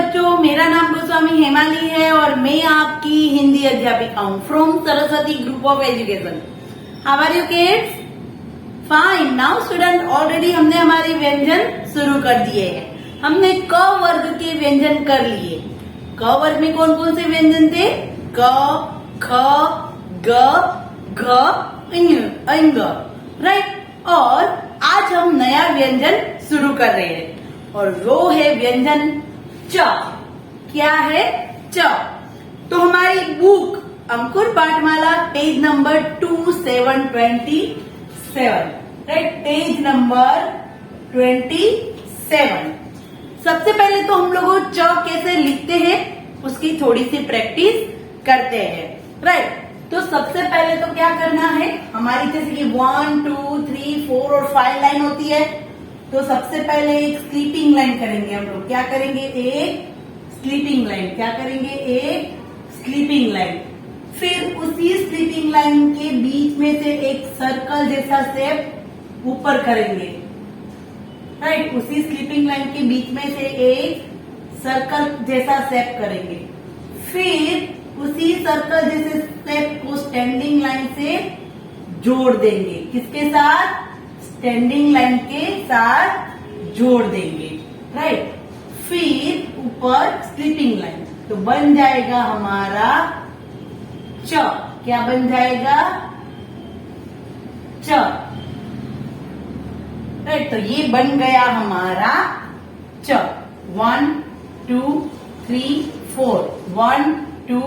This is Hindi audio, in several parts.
बच्चों, मेरा नाम गोस्वामी हेमाली है और मैं आपकी हिंदी अध्यापिका हूँ from Saraswati group of education. How are you kids? Fine. Now student, already हमने हमारे व्यंजन शुरू कर दिए हैं। हमने क वर्ग के व्यंजन कर लिए। क वर्ग में कौन कौन से व्यंजन थे? क, ख, ग, घ, इंग, राइट। और आज हम नया व्यंजन शुरू कर रहे हैं और वो है व्यंजन च। क्या है? च। तो हमारी book Ankur Pathmala page number 2727, right, page number 27। सबसे पहले तो हम लोग च कैसे लिखते हैं उसकी थोड़ी सी प्रैक्टिस करते हैं, राइट। तो सबसे पहले तो क्या करना है, हमारी जैसे कि 1 2 3 4 और 5 लाइन होती है, तो सबसे पहले एक स्लीपिंग लाइन करेंगे हम लोग। क्या करेंगे? एक स्लीपिंग लाइन। क्या करेंगे? एक स्लीपिंग लाइन। फिर उसी स्लीपिंग लाइन के बीच में से एक सर्कल जैसा शेप ऊपर करेंगे, राइट। उसी स्लीपिंग लाइन के बीच में से एक सर्कल जैसा शेप करेंगे। फिर उसी सर्कल जैसे शेप को स्टैंडिंग लाइन से जोड़ देंगे। किसके साथ? स्टैंडिंग लाइन के साथ जोड़ देंगे, राइट। फिर ऊपर स्लीपिंग लाइन, तो बन जाएगा हमारा च। क्या बन जाएगा? च, राइट। तो ये बन गया हमारा च। 1 2 3 4, 1 2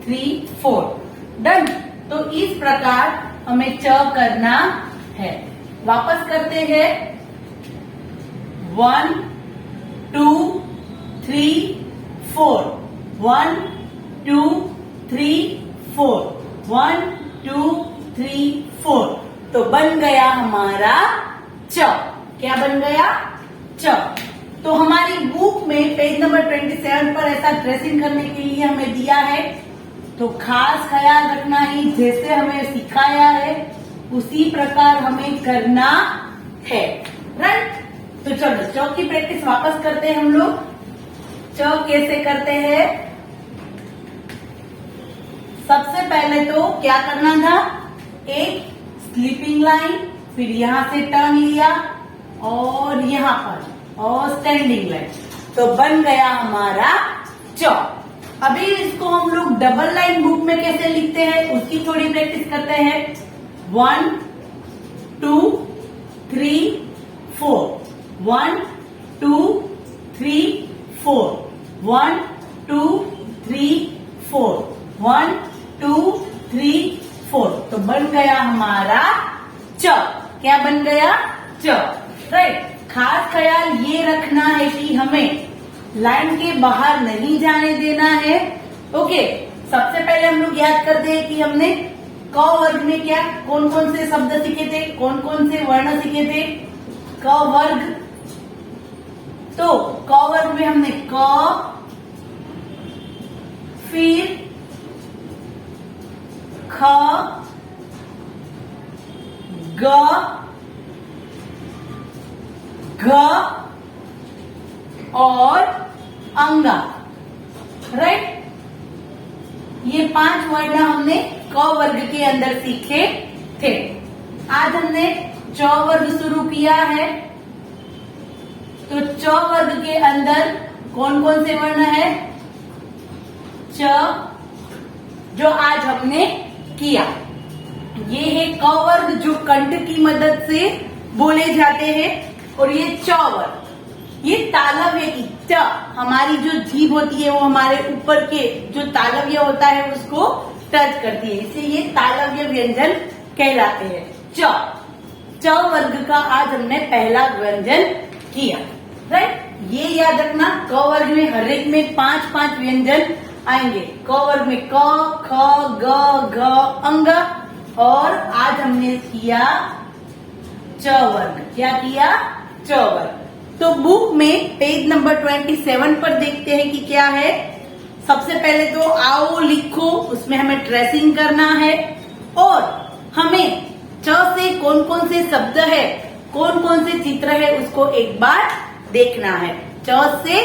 3 4, डन। तो इस प्रकार हमें च करना है। वापस करते हैं। 1 2 3 4, 1 2 3 4, 1 2 3 4। तो बन गया हमारा च। क्या बन गया? च। तो हमारी बुक में पेज नंबर 27 पर ऐसा ट्रेसिंग करने के लिए हमें दिया है, तो खास ख्याल रखना ही जैसे हमें सिखाया है उसी प्रकार हमें करना है, राइट। तो चलो च की प्रैक्टिस वापस करते हैं हम लोग। च कैसे करते हैं? सबसे पहले तो क्या करना था? एक स्लीपिंग लाइन, फिर यहां से टर्न लिया और यहां पर और स्टैंडिंग लाइन, तो बन गया हमारा च। अभी इसको हम लोग डबल लाइन बुक में कैसे लिखते हैं उसकी थोड़ी प्रैक्टिस करते हैं। 1 2 3 4, 1 2 3 4, 1 2 3 4, 1 2 3 4। तो बन गया हमारा च। क्या बन गया? च, राइट। खास ख्याल ये रखना है कि हमें लाइन के बाहर नहीं जाने देना है, ओके। सबसे पहले हम लोग याद करते हैं कि हमने क वर्ग में क्या कौन कौन से शब्द सीखे थे, कौन कौन से वर्ण सीखे थे? क वर्ग। तो क वर्ग में हमने क, फिर ख, ग, घ और अंगा, राइट। ये 5 वर्ण हमने क वर्ग के अंदर सीखे थे। आज हमने च वर्ग शुरू किया है, तो च वर्ग के अंदर कौन कौन से वर्ण है? च, जो आज हमने किया, ये है क वर्ग जो कंठ की मदद से बोले जाते हैं, और ये च वर्ग, ये तालव्य की च, हमारी जो जीभ होती है वो हमारे ऊपर के जो तालव्य होता है उसको टच करती है, इसलिए ये तालव्य व्यंजन कहलाते हैं। च वर्ग का आज हमने पहला व्यंजन किया, राइट। ये याद रखना, क वर्ग में हर एक में 5 व्यंजन आएंगे। क वर्ग में क, ख, ग, घ, अंग, और आज हमने किया च वर्ग। क्या किया? च वर्ग। तो बुक में पेज नंबर 27 पर देखते हैं कि क्या है। सबसे पहले तो आओ लिखो, उसमें हमें ट्रेसिंग करना है और हमें च से कौन कौन से शब्द है, कौन कौन से चित्र है उसको एक बार देखना है। च से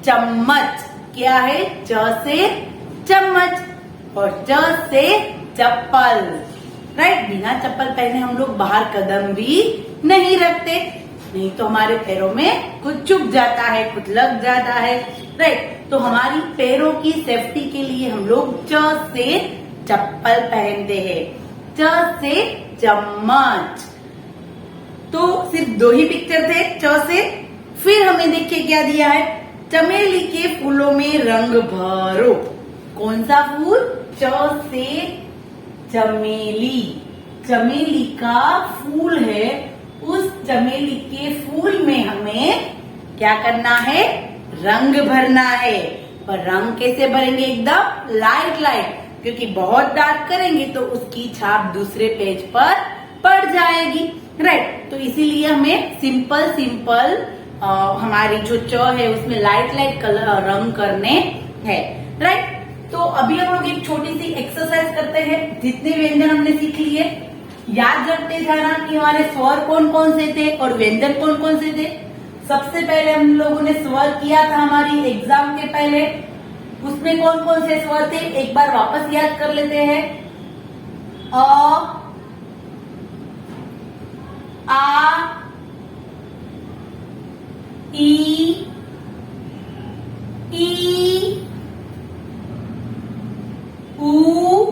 चम्मच। क्या है? च से चम्मच और च से चप्पल। राइट, बिना चप्पल पहने हम लोग बाहर कदम भी नहीं रखते, नहीं तो हमारे पैरों में कुछ चुभ जाता है, कुछ लग जाता है। राइट, तो हमारी पैरों की सेफ्टी के लिए हम लोग च से चप्पल पहनते हैं, च से चम्मच। तो सिर्फ 2 ही पिक्चर थे च से। फिर हमें देखिए क्या दिया है, चमेली के फूलों में रंग भरो। कौन सा फूल? च से चमेली, चमेली का फूल है, उस चमेली के फूल में हमें क्या करना है? रंग भरना है। पर रंग कैसे भरेंगे? एकदम लाइट लाइट, क्योंकि बहुत डार्क करेंगे तो उसकी छाप दूसरे पेज पर पड़ जाएगी। राइट, तो इसीलिए हमें सिंपल सिंपल हमारी जो च है उसमें लाइट लाइट कलर रंग करने हैं। राइट, तो अभी हम लोग एक छोटी सी एक्सरसाइज करते हैं। जितने व्यंजन हमने सीख लिए याद रखते जाना कि हमारे स्वर कौन कौन से थे और व्यंजन कौन कौन से थे। सबसे पहले हम लोगों ने स्वर किया था हमारी एग्जाम के पहले, उसमें कौन कौन से स्वर थे एक बार वापस याद कर लेते हैं। अ, आ, ई, ऊ,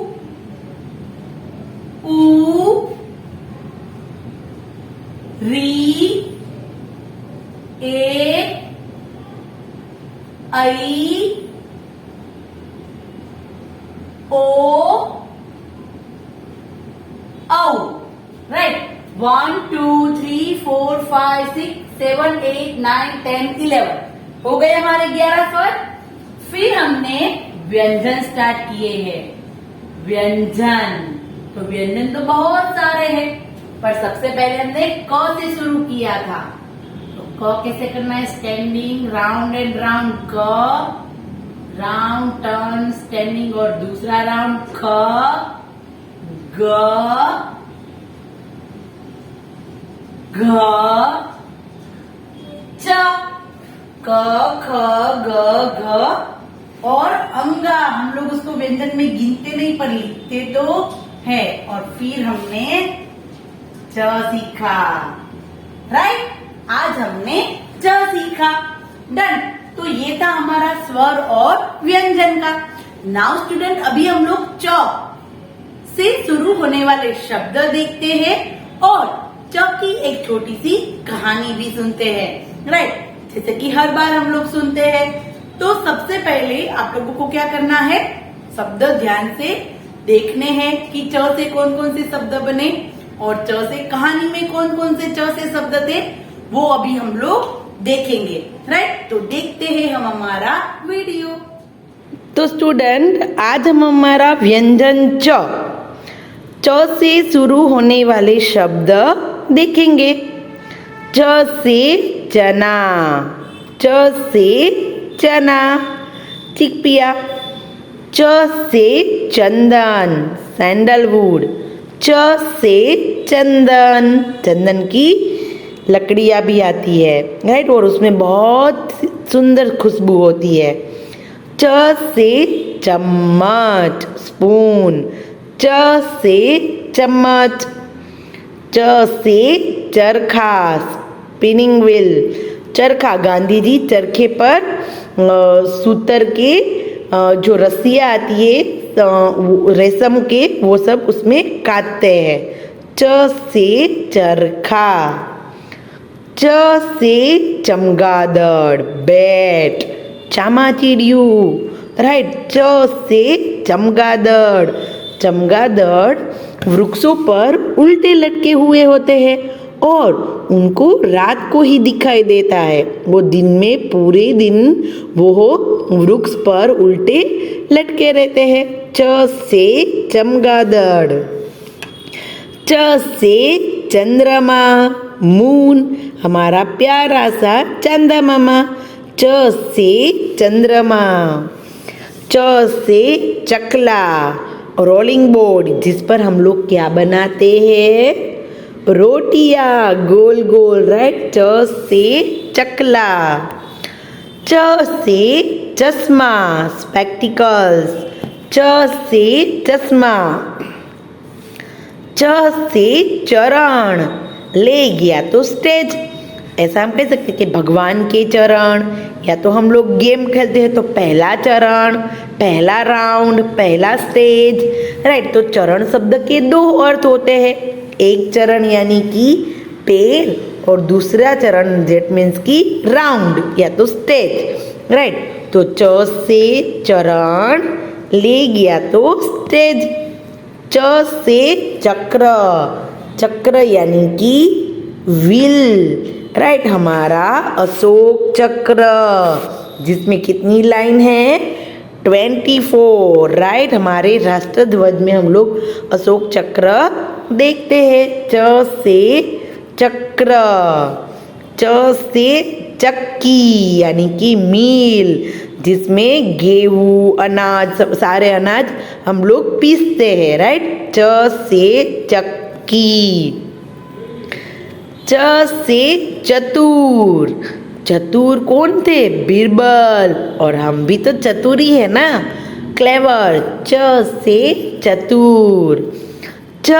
री, ए, आई, ओ, औ। राइट, 1 2 3 4 5 6 7 8 9 10 11 हो गए हमारे 11 स्वर। फिर हमने व्यंजन स्टार्ट किए हैं। व्यंजन, तो व्यंजन तो बहुत सारे हैं, पर सबसे पहले हमने क से शुरू किया था। तो क कैसे करना है? स्टैंडिंग, राउंड एंड राउंड, क, राउंड टर्न स्टैंडिंग, और दूसरा राउंड ख, ग, घ, च, क, ख, ग, घ, और अंगा। हम लोग उसको व्यंजन में गिनते नहीं पर लिखते तो है। और फिर हमने च सीखा। राइट, आज हमने च सीखा। डन, तो ये था हमारा स्वर और व्यंजन का। नाउ स्टूडेंट, अभी हम लोग च से शुरू होने वाले शब्द देखते हैं और च की एक छोटी सी कहानी भी सुनते हैं। राइट, जैसे कि हर बार हम लोग सुनते हैं। तो सबसे पहले आप लोगों को क्या करना है? शब्द ध्यान से देखने हैं कि च से कौन कौन से शब्द बने और च से कहानी में कौन कौन से च से शब्द थे, वो अभी हम लोग देखेंगे। राइट, तो देखते हैं हम हमारा वीडियो। तो स्टूडेंट, आज हम हमारा व्यंजन च से शुरू होने वाले शब्द देखेंगे। च से चना, च से चना, चिकपिया। च से चंदन, सैंडलवुड। च से चंदन, चंदन की लकड़ियाँ भी आती है। राइट, और उसमें बहुत सुंदर खुशबू होती है। च से चम्मच, स्पून। च से चम्मच। च से चरखा, स्पिनिंग व्हील। चरखा, गांधी जी चरखे पर सूतर के जो रस्सियाँ आती है रेशम के, वो सब उसमें काटते हैं। च से चरखा। च से चमगादड़, बैट, चामाचिड़ियू। राइट, च से चमगादड़। चमगादड़ वृक्षों पर उल्टे लटके हुए होते हैं और उनको रात को ही दिखाई देता है। वो दिन में पूरे दिन वो वृक्ष पर उल्टे लटके रहते हैं। च से चमगादड़। च से चंद्रमा, मून, हमारा प्यारा सा चंदा मामा। च से चंद्रमा। च से चकला, रोलिंग बोर्ड, जिस पर हम लोग क्या बनाते हैं? रोटियां, गोल गोल। राइट, च से चकला। च च से चश्मा स्पेक्टिकल्स, च से चश्मा। च से चरण, ले गया तो स्टेज। ऐसा हम कह सकते हैं कि भगवान के चरण, या तो हम लोग गेम खेलते हैं तो पहला चरण, पहला राउंड, पहला स्टेज, राइट। तो चरण शब्द के दो अर्थ होते हैं, एक चरण यानी कि पैर, और दूसरा चरण दैट मीन्स की राउंड या तो स्टेज, राइट। तो च से चरण, ले गया तो स्टेज। च से चक्र, चक्र यानी कि व्हील, राइट। हमारा अशोक चक्र, जिसमें कितनी लाइन है? 24, राइट। हमारे राष्ट्र ध्वज में हम लोग अशोक चक्र देखते हैं। च से चक्र। च से चक्की यानी कि मील, जिसमें गेहूँ, अनाज, सब सारे अनाज हम लोग पीसते हैं, राइट। च से चक्की। च से चतुर, चतुर कौन थे? बीरबल, और हम भी तो चतुर ही है ना, क्लेवर। च से चतुर। च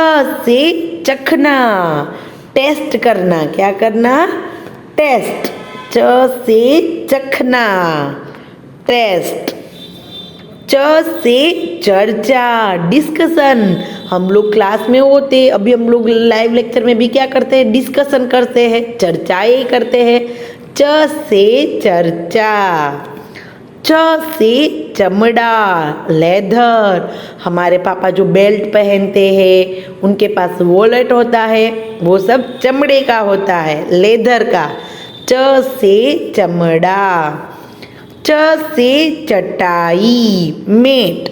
से चखना, टेस्ट करना, क्या करना? टेस्ट। च से चखना, टेस्ट। च से चर्चा, डिस्कशन। हम लोग क्लास में होते, अभी हम लोग लाइव लेक्चर में भी क्या करते हैं? डिस्कशन करते हैं, चर्चाएं करते हैं। च से चर्चा। च से चमड़ा, लेदर। हमारे पापा जो बेल्ट पहनते हैं, उनके पास वॉलेट होता है, वो सब चमड़े का होता है, लेदर का। च से चमड़ा। च से चटाई, मेट,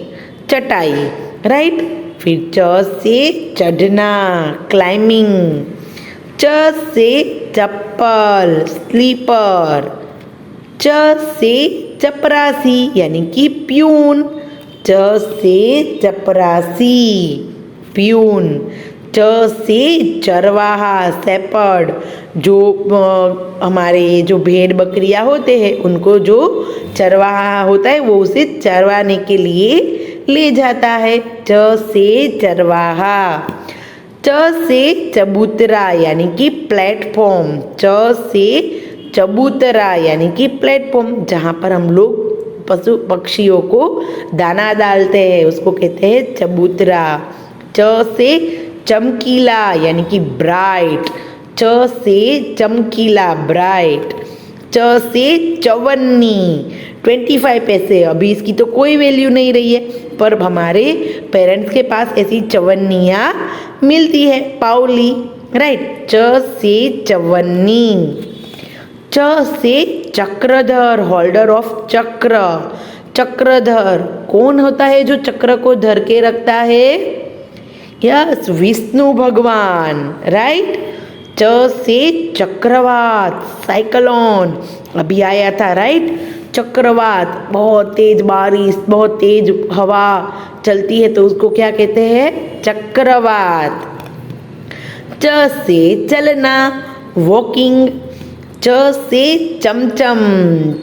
चटाई, राइट। फिर च से चढ़ना, क्लाइंबिंग। च से चप्पल, स्लीपर। च से चपरासी यानी कि प्यून, च से चपरासी, प्यून। च से चरवाहा, शेपर्ड, जो हमारे जो भेड़ बकरियां होते हैं उनको जो चरवाहा होता है वो उसे चरवाने के लिए ले जाता है। च से चरवाहा। च से चबूतरा यानी कि प्लेटफॉर्म, च से चबूतरा यानी कि प्लेटफॉर्म, जहाँ पर हम लोग पशु पक्षियों को दाना डालते हैं उसको कहते हैं चबूतरा। च से चमकीला यानी कि ब्राइट, च से चमकीला, ब्राइट। च से चवन्नी, 25 पैसे। अभी इसकी तो कोई वैल्यू नहीं रही है, पर हमारे पेरेंट्स के पास ऐसी चवन्नियाँ मिलती है, पाउली, राइट। च से चवन्नी। च से चक्रधर, होल्डर ऑफ चक्र। चक्रधर कौन होता है जो चक्र को धर के रखता है? यस, विष्णु भगवान, राइट। च से चक्रवात, साइक्लोन, अभी आया था, राइट। चक्रवात, बहुत तेज बारिश, बहुत तेज हवा चलती है तो उसको क्या कहते हैं? चक्रवात। च से चलना, वॉकिंग। च से चमचम,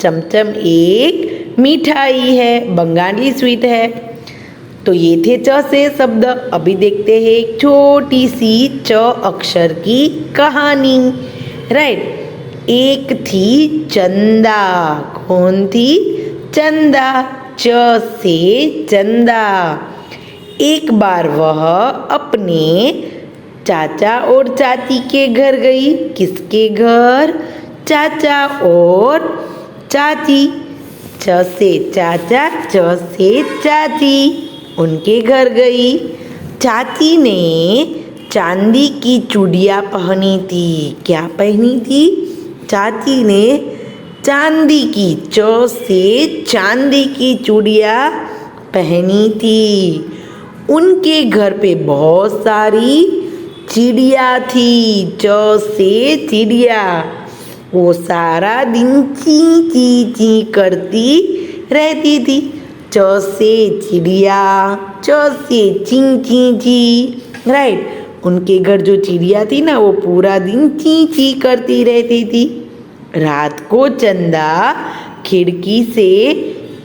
चमचम एक मिठाई है, बंगाली स्वीट है। तो ये थे च से शब्द। अभी देखते हैं एक छोटी सी च अक्षर की कहानी, राइट। एक थी चंदा, कौन थी? चंदा, च से चंदा। एक बार वह अपने चाचा और चाची के घर गई। किसके घर? चाचा और चाची। च से चाचा, च से चाची, उनके घर गई। चाची ने चांदी की चूड़ियाँ पहनी थी। क्या पहनी थी? चाची ने चांदी की, च से चांदी की चूड़ियाँ पहनी थी। उनके घर पे बहुत सारी चिड़िया थी, च से चिड़िया। वो सारा दिन ची ची ची करती रहती थी। च से चिड़िया, च से ची ची ची, राइट। उनके घर जो चिड़िया थी ना वो पूरा दिन ची ची करती रहती थी। रात को चंदा खिड़की से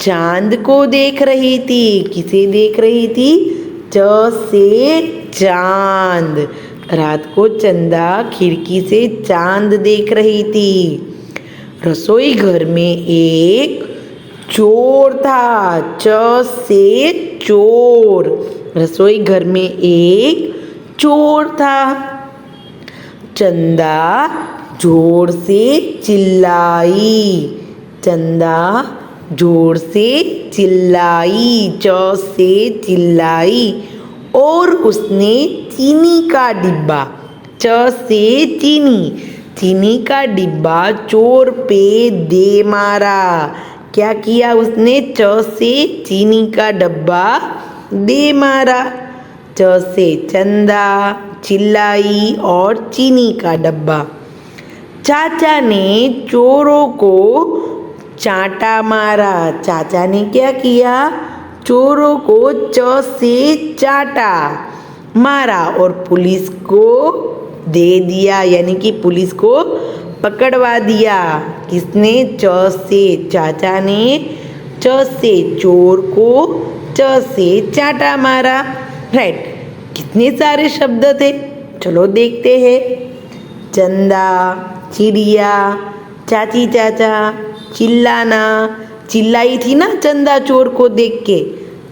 चांद को देख रही थी। किसे देख रही थी? च से चांद। रात को चंदा खिड़की से चांद देख रही थी। रसोई घर में एक चोर था। च से चोर। रसोई घर में एक चोर था। चंदा जोर से चिल्लाई। चंदा जोर से चिल्लाई। च से चिल्लाई। और उसने चीनी का डिब्बा, च से चीनी का डिब्बा चोर पे दे मारा। क्या किया उसने? च से चीनी का डब्बा दे मारा। च से चंदा, चिल्लाई और चीनी का डब्बा। चाचा ने चोरों को चांटा मारा। चाचा ने क्या किया? चोरों को च से चाटा मारा और पुलिस को दे दिया, यानी कि पुलिस को पकड़वा दिया। किसने? च से चाचा ने च से चोर को च से चाटा मारा। राइट। कितने सारे शब्द थे, चलो देखते हैं। चंदा, चिड़िया, चाची चाचा, चिल्लाना, चिल्लाई थी ना चंदा चोर को देख के,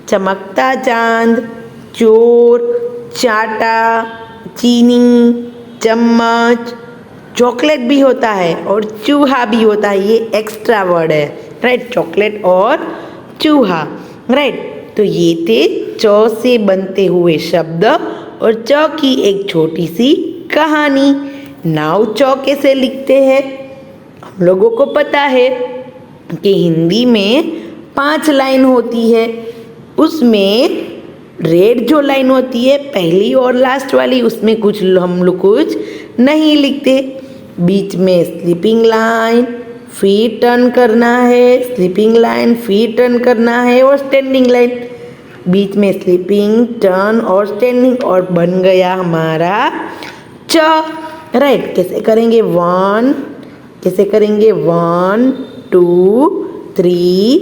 चमकता चांद, चोर, चाटा, चीनी, चम्मच, चॉकलेट भी होता है और चूहा भी होता है। ये एक्स्ट्रा वर्ड है, राइट। चॉकलेट और चूहा, राइट। तो ये थे च से बनते हुए शब्द और च की एक छोटी सी कहानी। नाउ च कैसे लिखते हैं? हम लोगों को पता है कि हिंदी में 5 लाइन होती है। उसमें रेड जो लाइन होती है पहली और लास्ट वाली, उसमें कुछ हम लोग कुछ नहीं लिखते। बीच में स्लीपिंग लाइन, फिर टर्न करना है, स्लीपिंग लाइन, फिर टर्न करना है और स्टैंडिंग लाइन। बीच में स्लीपिंग, टर्न और स्टैंडिंग और बन गया हमारा च, राइट। कैसे करेंगे? 1, कैसे करेंगे? 1 2 3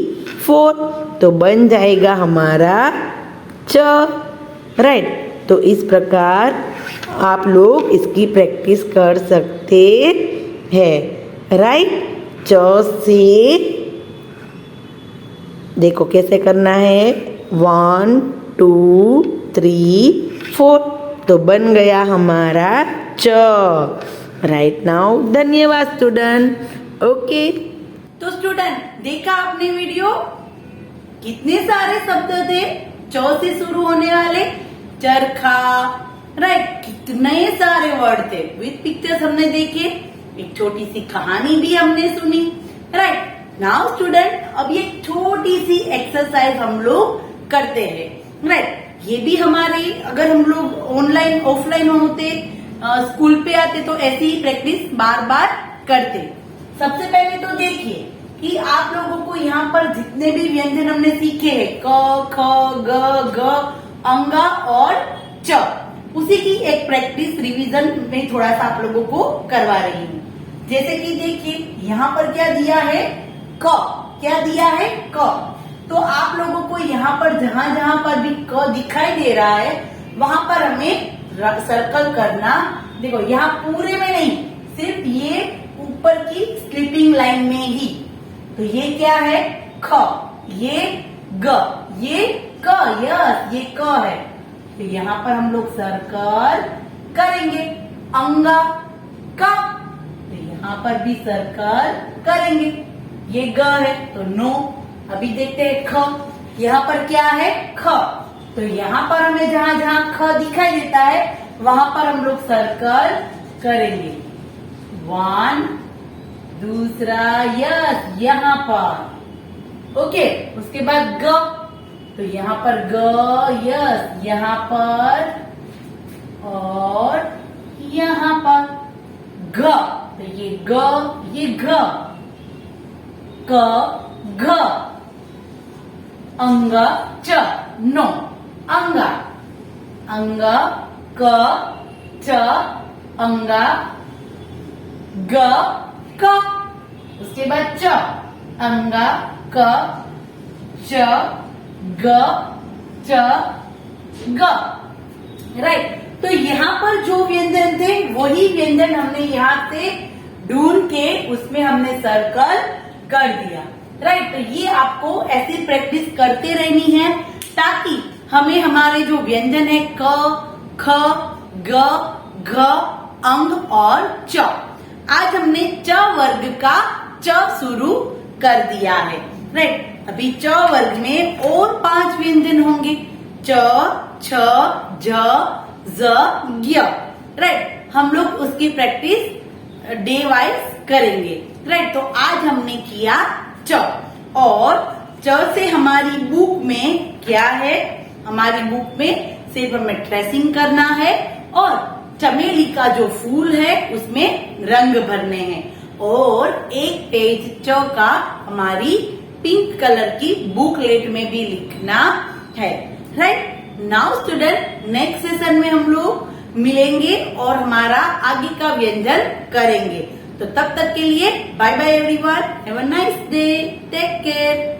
4, तो बन जाएगा हमारा च, राइट। तो इस प्रकार आप लोग इसकी प्रैक्टिस कर सकते हैं, राइट। च से देखो कैसे करना है, 1 2 3 4, तो बन गया हमारा च, राइट। नाउ धन्यवाद स्टूडेंट। ओके, तो स्टूडेंट देखा आपने वीडियो, कितने सारे शब्द थे च से शुरू होने वाले, चरखा, राइट। कितने सारे वर्ड थे, विथ पिक्चर्स हमने देखे, एक छोटी सी कहानी भी हमने सुनी, राइट। नाउ स्टूडेंट अब ये छोटी सी एक्सरसाइज हम लोग करते हैं, राइट। ये भी हमारे, अगर हम लोग ऑनलाइन ऑफलाइन होते, स्कूल पे आते तो ऐसी ही प्रैक्टिस बार बार करते। सबसे पहले तो देखिए कि आप लोगों को यहाँ पर जितने भी व्यंजन हमने सीखे हैं, क ख ग घ अंगा और च, उसी की एक प्रैक्टिस रिवीजन में थोड़ा सा आप लोगों को करवा रही हूँ। जैसे कि देखिए यहाँ पर क्या दिया है, क, क्या दिया है, क। तो आप लोगों को यहाँ पर जहां जहां पर भी क दिखाई दे रहा है वहां पर हमें सर्कल करना। देखो यहाँ पूरे में नहीं, सिर्फ ये ऊपर की स्लीपिंग लाइन में ही। तो ये क्या है, ख, ये ग, ये क, यस ये क है। तो यहाँ पर हम लोग सर्कल करेंगे। अंगा, क, तो यहाँ पर भी सर्कल करेंगे। ये ग है तो नो। अभी देखते हैं ख, यहाँ पर क्या है, ख, तो यहाँ पर हमें जहां जहां ख दिखाई देता है वहां पर हम लोग सर्कल करेंगे। 1, दूसरा यस यहाँ पर, ओके। उसके बाद ग, तो यहाँ पर ग, यस यहाँ पर और यहाँ पर घ, तो ये ग, ये घ, क, घ, अंग, च, नो, अंगा, अंग, क, च, अंगा, ग, क। उसके बाद च, अंगा, क, च, ग, च, ग। राइट, तो यहाँ पर जो व्यंजन थे वही व्यंजन हमने यहाँ से ढूंढ के उसमें हमने सर्कल कर दिया। राइट, तो ये आपको ऐसी प्रैक्टिस करते रहनी है ताकि हमें हमारे जो व्यंजन है क, ख, ग, घ, अंग और च, आज हमने च वर्ग का च शुरू कर दिया है। राइट, अभी च वर्ग में और 5 व्यंजन होंगे, च, छ, झ, ज, ज्ञ। राइट, हम लोग उसकी प्रैक्टिस डे वाइज करेंगे। राइट, तो आज हमने किया च, और च से हमारी बुक में क्या है, हमारी बुक में सिर्फ हमें ट्रेसिंग करना है और चमेली का जो फूल है उसमें रंग भरने हैं, और एक पेज च का हमारी पिंक कलर की बुकलेट में भी लिखना है। Right, now student, next session में हम लोग मिलेंगे और हमारा आगे का व्यंजन करेंगे। तो तब तक के लिए bye bye everyone, have a nice day, take care.